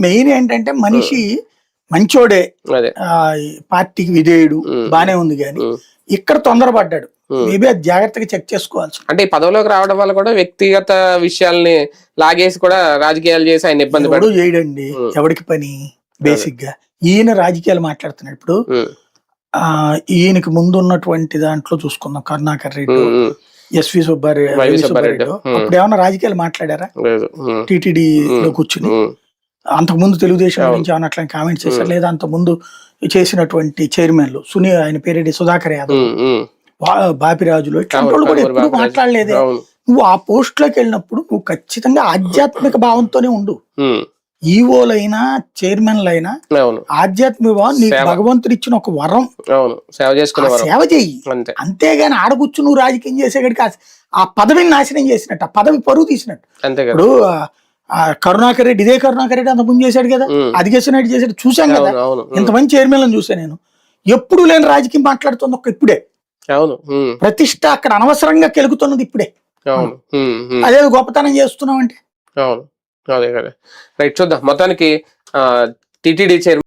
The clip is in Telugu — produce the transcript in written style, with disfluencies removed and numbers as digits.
మెయిన్ ఏంటంటే మనిషి మంచోడే, పార్టీకి విధేయుడు, బానే ఉంది కానీ ఇక్కడ తొందరపడ్డాడు. మేబీ అది జాగ్రత్తగా చెక్ చేసుకోవాల్సి. అంటే ఈ పదవిలోకి రావడం వల్ల కూడా వ్యక్తిగత విషయాల్ని లాగేసి కూడా రాజకీయాలు చేసి ఆయన ఇబ్బంది పడు చేయడండి. ఎవరికి పని బేసిక్ గా ఈయన రాజకీయాలు మాట్లాడుతున్నాడు. ఇప్పుడు ఈయనకి ముందు ఉన్నటువంటి దాంట్లో చూసుకుందాం, కరుణాకర్ రెడ్డి, ఎస్వి సుబ్బారెడ్డి అప్పుడు ఏమన్నా రాజకీయాలు మాట్లాడారా? టీటీడీలో కూర్చుని అంతకుముందు తెలుగుదేశం గురించి ఏమన్నా అట్లా కామెంట్స్ చేశారు? లేదా అంతకుముందు చేసినటువంటి చైర్మన్లు ఆయన పేరేంటి, సుధాకర్ యాదవ్, బాపిరాజులు, ఇట్లాంటి వాళ్ళు కూడా ఎప్పుడు మాట్లాడలేదే. నువ్వు ఆ పోస్ట్ లోకి వెళ్ళినప్పుడు నువ్వు ఖచ్చితంగా ఆధ్యాత్మిక భావంతోనే ఉండు. ఈవోలైనా చైర్మన్లైనా ఆధ్యాత్మిక భావం, నీకు భగవంతుడు ఇచ్చిన ఒక వరం, సేవ చెయ్యి. అంతేగాని ఆడకూర్చు నువ్వు రాజకీయం చేసేగడికి ఆ పదవిని నాశనం చేసినట్టు, ఆ పదవి పరువు తీసినట్టు. ఇప్పుడు కరుణాకర్ రెడ్డి, ఇదే కరుణాకర్ రెడ్డి అంత ముందు చేశాడు కదా, అది చేసాడు, చూసాం కదా. ఇంతమంది చైర్మన్లను చూసా నేను. ఎప్పుడు లేని రాజకీయం మాట్లాడుతుంది ఒక ఇప్పుడే. ప్రతిష్ట అక్కడ అనవసరంగా కెలుగుతున్నది ఇప్పుడే. అదే గొప్పతనం చేస్తున్నాం అంటే. అదే కదా. రైట్, చూద్దాం. మొత్తానికి టిటిడి చైర్మన్